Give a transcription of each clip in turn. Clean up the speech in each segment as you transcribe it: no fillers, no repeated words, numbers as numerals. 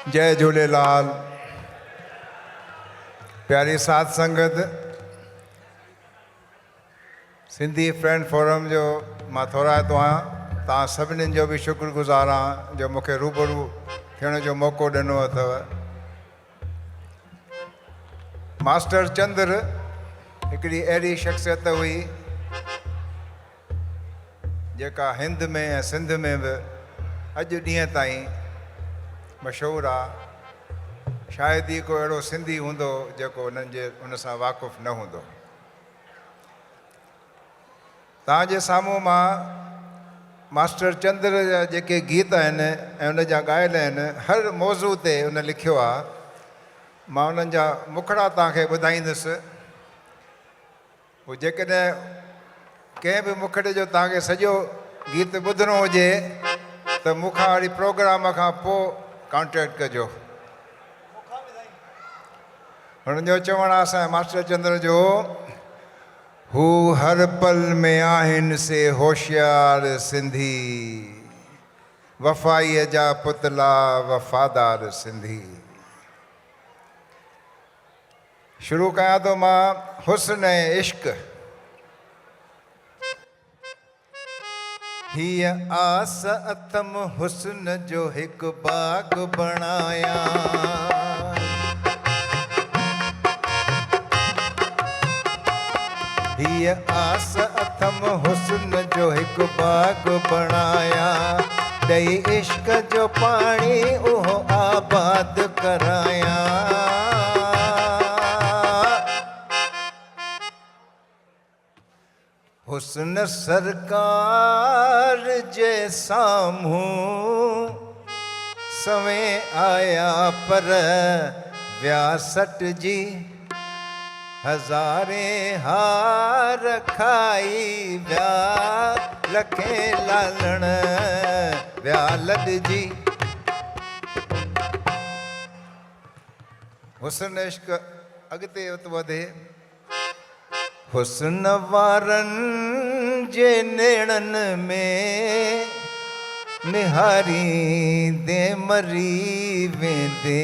जय झूलेलाल। प्यारी साध संगत, सिंधी फ्रेंड फोरम जो मां थोराइतो आहियां। तव्हां सभिनीनि जो बि शुक्रगुज़ार आहियां जो मूंखे रूबरू थियण जो मौक़ो ॾिनो अथव। मास्टर चंद्र हिकिड़ी अहिड़ी शख़्सियत हुई जेका हिंद में ऐं सिंध में बि अॼु ॾींहं ताईं मशहूरु आहे। शायदि ई को अहिड़ो सिंधी हूंदो जेको उन सां वाक़ुफ़ु न हूंदो। तव्हांजे साम्हूं मां मास्टर चंद्र जा जेके गीत आहिनि ऐं उन जा ॻायल आहिनि, हर मौज़ू ते उन लिखियो आहे। मां उन्हनि जा मुखड़ा तव्हांखे ॿुधाईंदुसि। पोइ जेकॾहिं कंहिं बि मुखड़े जो तव्हांखे सॼो गीत ॿुधिणो हुजे त मूंखां वरी प्रोग्राम खां पोइ कॉन्टेक्ट कजो। हुननि जो चवणु आहे असांजे मास्टर चंद्र जो, हू हर पल में आहिनि से होशियार सिंधी, वफ़ाईअ जा पुतला वफ़ादार सिंधी। शुरू कयां थो मां हुस्न ऐं इश्क। हीअ आस अथम हुस्न जो हिकु बाग़ बणाया, हीअ आस अथम हुस्न जो हिकु बाग़ बणाया, ॾेई इश्क जो पाणी उहो आबाद कराया। हुस्न सरकार जे साम्हूं सवें आया पर व्यासट जी, हज़ारे हार खाई विया लखे लालण विया लॾजी। हुस्न इश्क अॻिते वधे। हुस्न वारनि जे नेणनि में निहारींदे मरी वेंदे,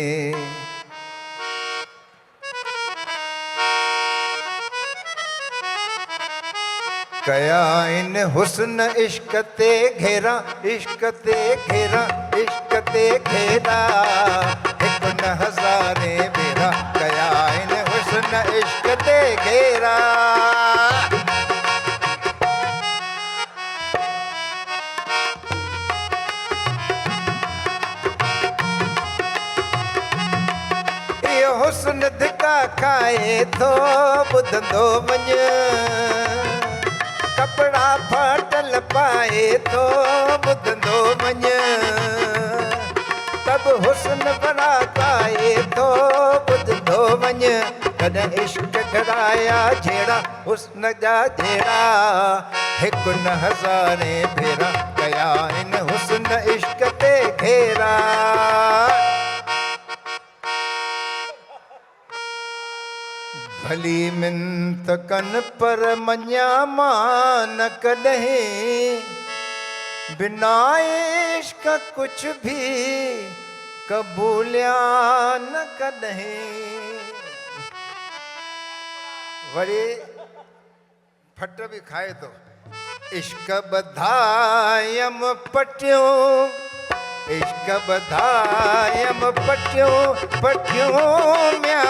कया इन हुस्न इश्क ते घेरा, इश्क ते घेरा, इश्क ते घेरा, हिकु न हज़ारे भेरा, कया इन हुस्न इश्क ते घेरा। इहो हुस्न धिका खाए थो ॿुधंदो वञ, कपड़ा फाटल पाए थो ॿुधंदो वञ, तब हुस्न बड़ा पाए थो ॿुधंदो वञ। कॾहिं इश्क घड़ाया झेड़ा हुस्न जा झेड़ा, हिकु न हज़ारे भेरा, कया इन हुस्न इश्क ते घेरा। भली मिंत कन पर मञा मां न कॾहिं, बिना इश्क कुछ भी कबूलिया न कॾहिं। वरी फट बि खाए थो। इश्क ॿधायम पटियूं, इश्क ॿधायम पटियूं, पटियूं म्या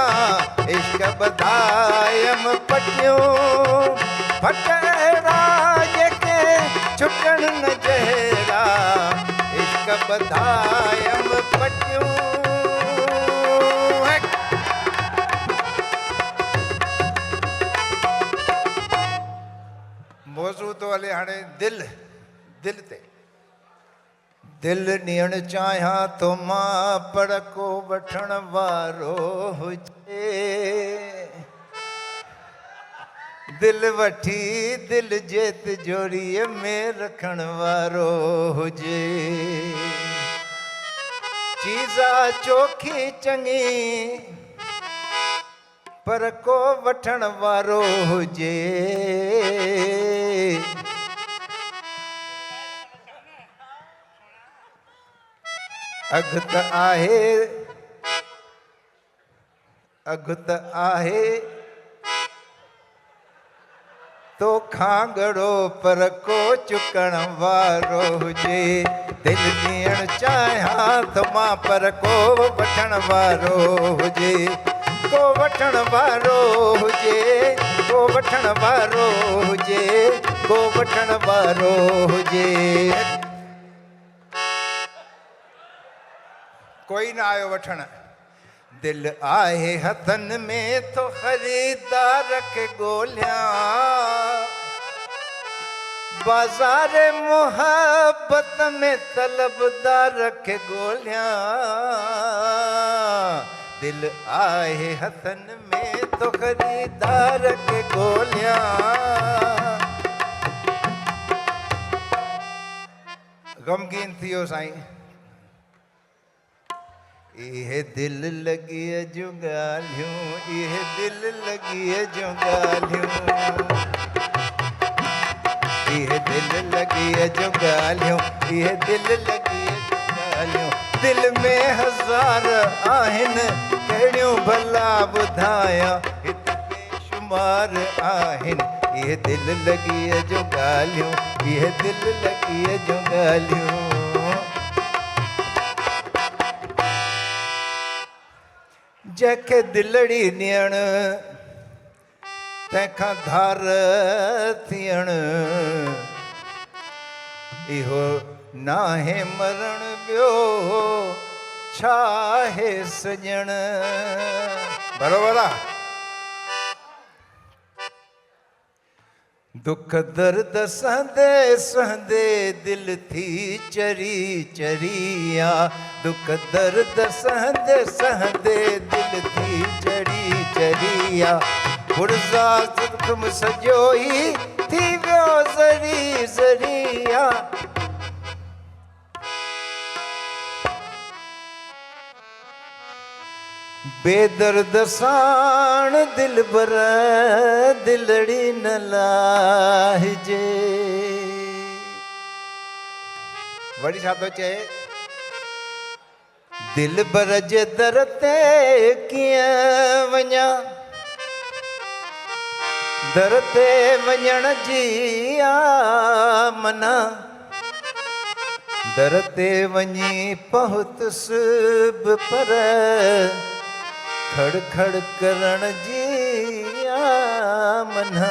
इश्क ॿधायम पटियूं, फट अहिड़ा जेके छुटण न जहिड़ा, इश्क ॿधायम पटियूं। मौज़ू तो हले हाणे दिल ते। दिल ॾियण चाहियां थो मां पर को वठण वारो हुजे, दिल वठी दिल जे तिजोरीअ में रखण वारो हुजे। चीज़ा चोखी चङी पर को वठण वारो हुजे, अघत आहे अघत आहे तो खांगड़ो पर को चुकण वारो हुजे दिल ॾियण चाहियां त मां पर को वठण वारो हुजे को वठण वारो हुजे को वठण वारो हुजे को वठण वारो हुजे कोई ना आयो वठण दिल आहे हथन में तो खरीदार के गोलियां बाजार मोहब्बत में तलबदार के गोलियां दिल आहे हथन में तो खरीदार के गोलियां गमगीन थियो साईं इहे दिल लगी जो गालियों इहे दिल लगी जो गालियों इहे दिल लगी जो गालियों इहे दिल लगी जो गालियों दिल में हजार आहिन कहिड़ियूं भला ॿुधायां हित बेशुमार आहिन इहे दिल लगी जो गालियों इहे दिल लगी जो गालियों जंहिंखे दिलड़ी ॾियण तंहिंखां धार थियण इहो नाहे मरण ॿियो छा आहे सॼण बरोबर आहे दुख दर्द सहंदे सहंदे दिल थी चरी चरिया दुख दर्द सहंदे सहंदे दिल थी चरी चरिया पुरज़ा तुम सॼो ई थी वियो ज़री ज़रिया बेदर्द साण दिल बर दिलड़ी न लाहिजे वरी छा थो चए दिल बर जे दर ते कीअं वञा दर ते वञण जी मना दर ते वञी पहुतुसि बि पर खड़ खड़ करण जी मना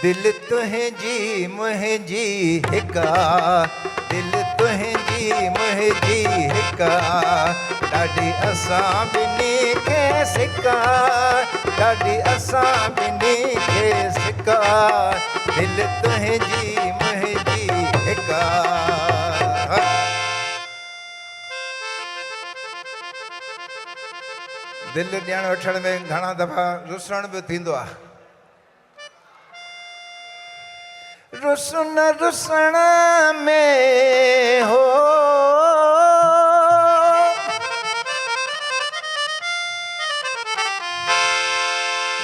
दिल तुंहिंजी मुंहिंजी हिका दिल तुंहिंजी मुंहिंजी हिका ॾाढी असां ॿिन्ही खे सिका ॾाढी असां ॿिन्ही खे सिका दिल तुंहिंजी मुंहिंजी हिका दिल ॾियण वठण में घणा दफ़ा रुसण बि थींदो आहे रुसन रुसण में हो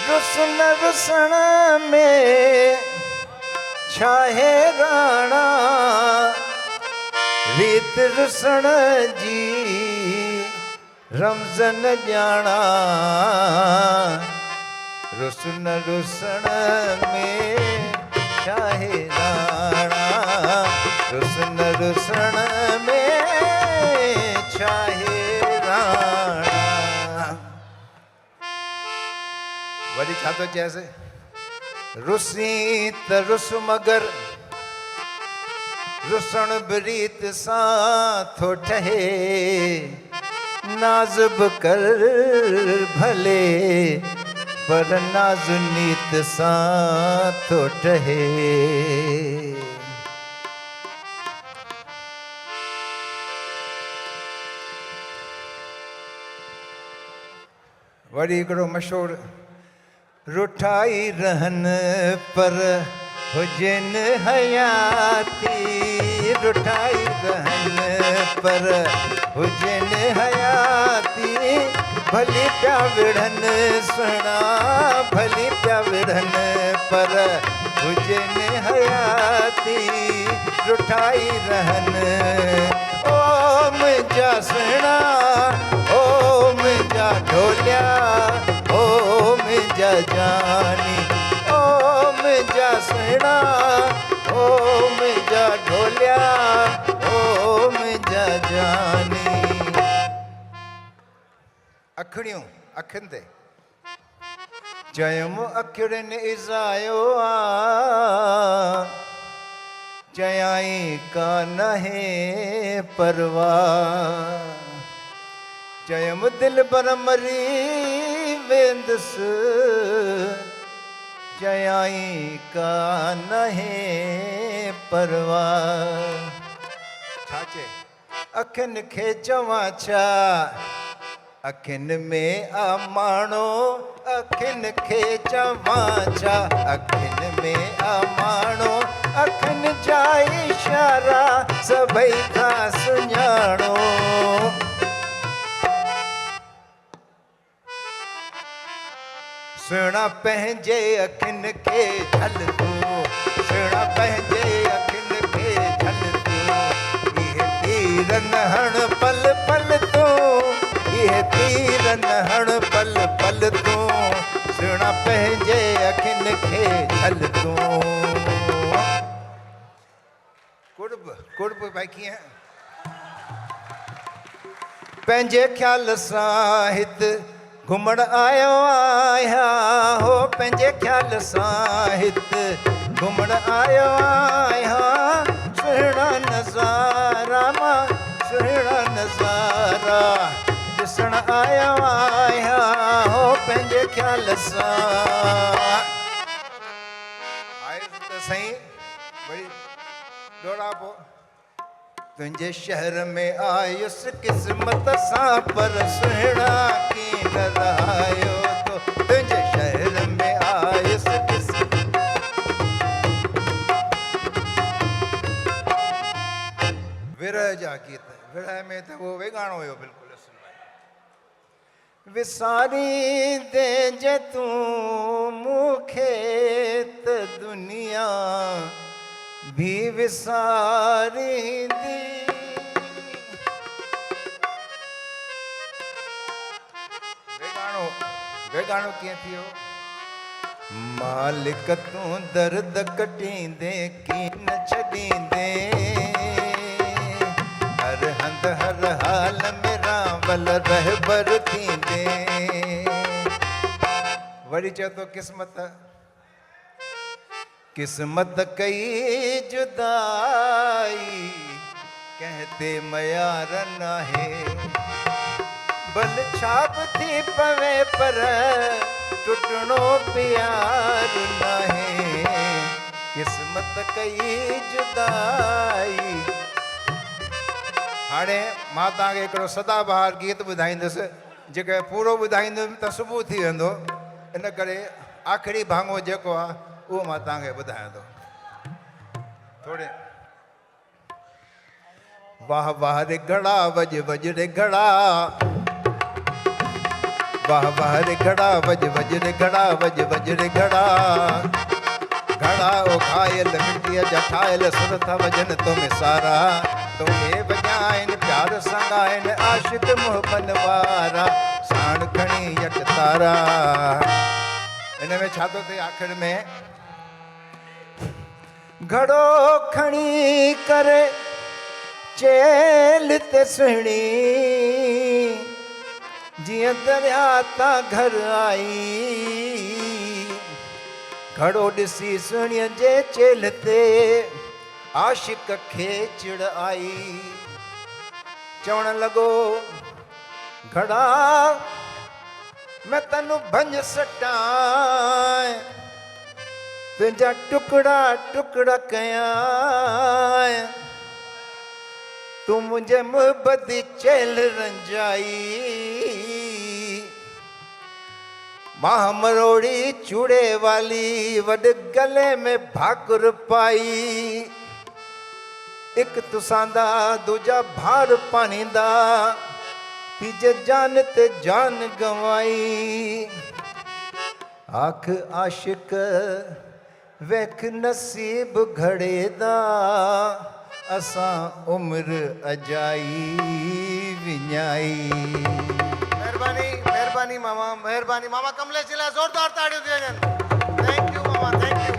रुसन रुसण में छाहे राणा रीत रुसण जी रमज़न ॼाणा रुसन रुसण में छाहे राणा रुसन रुसण में छाहे राणा वरी छा थो चएसि रुसी त रुस मगर रुसण बि रीत सां थो ठहे नाज़ बि कर भले पर नाज़ नीत सां थो ठहे वरी हिकिड़ो मशहूरु रुठाई रहन पर हुजनि हयाती रुठाई रहन पर हुजनि हयाती भली पिया विढ़नि सुहिणा भली पिया विढ़नि पर हुजनि हयाती रुठाई रहन ओ मुंहिंजा सुहिणा ओ मुंहिंजा ढोलिया ओ मुंहिंजा जानी ओ मुंहिंजा सुहिणा ओ मुंहिंजा ढोलिया ओ मुंहिंजा जानी। अखड़ियूं अखियुनि ते चयमि अखियुनि इज़ायो आ चयाई का नहे परवाह चयमि दिल पर मरी वेंदुसि चयाई का नहे परवाह। छा चए अखियुनि खे चवां छा अखियुनि में अमाणो अखियुनि खे चवां छा अखियुनि में अमाणो अखियुनि जा इशारा सभई खां सुञाणो। सुहिणा पंहिंजे अखियुनि खे झलको सुहिणा पंहिंजे अखियुनि खे झलको इहे तीर न हण पल पल तूं इहे तीर न हण पल पल तूं सुहिणा पंहिंजे अखियुनि खे झलको। कुड़ब कुड़ब भाई कीअं पंहिंजे ख़्याल सां हिते घुमण आयो आहियां हो पंहिंजे ख़्याल सां हिते घुमण आयो आहियां सुहिणा नज़ारा मां सुहिणा नज़ारा ॾिसण आयो आहियां हो पंहिंजे ख़्याल सां। आयुसि त साईं वरी डोड़ापो तुंहिंजे शहर में आयुसि क़िस्मत सां पर सुहिणा कीअं न रहायो तो तुंहिंजे शहर में आयुसि विरह जा गीत विरह में त उहो वेगाणो हुयो बिल्कुलु विसारी दे जे तूं मूंखे त दुनिया भी विसारींदी वेगाणो कीअं थियो मालिक तूं दर्द कटींदे की न छॾींदे हर हंध हर हाल में रावल रहबर थींदे। वरी चए थो क़िस्मत किस्मत कई जुदाई कहते मयार नाहे भल छाप थी पवे पर टुटणो प्यार नाहे किस्मत कई जुदाई। हाणे मां तव्हांखे हिकिड़ो सदाबहार गीत ॿुधाईंदुसि जेके पूरो ॿुधाईंदुमि त सुबुह थी वेंदो इन करे आख़िरी भाङो जेको आहे उहो मां तव्हांखे ॿुधायां थो थोरे। वाह वाह रे घड़ा वज वज रे घड़ा वाह वाह रे घड़ा वज वज रे घड़ा वज वज रे घड़ा घड़ा ओ खायल मिट्टीअ जा ठाहियल सुर था वजन तो में सारा तोखे वॼाइनि प्यार सां ॻाइनि आशिक़ मुहबन वारा साण खणी यट तारा। इन में छा थो थिए आख़िर में घड़ो खणी करे चेल ते सुहिणी जीअं दरिया तां घर आई घड़ो ॾिसी सुहिणीअ जे चेल ते आशिक़ खे चिड़ आई चवण लॻो घड़ा मैं तनु भंज सटां तुंहिंजा टुकड़ा टुकड़ा कयां तूं मुंहिंजे मुहबत चेल रंजाई मां मरोड़ी चूड़े वाली वॾ गले में भाकुर पाई एक तुसांदा दूजा भार पानींदा तीजे जान ते जान गवाई आख आशिक वेख नसीब घड़े दा असां उम्र अजाई विञाई। मेहरबानी मेहरबानी मामा, मेहरबानी मामा। कमलेश जे लाइ ज़ोरदार ताड़ियूं थी वञनि। Thank you mama, thank you.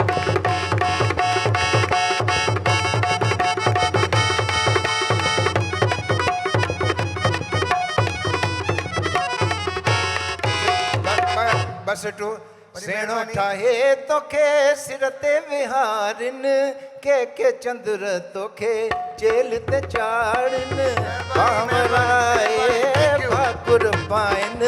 बस टू सेणो ठाहे तोखे सिर ते विहारिन के चंद्र तोखे जेल ते चाड़िन भामराए भाकुर पाइन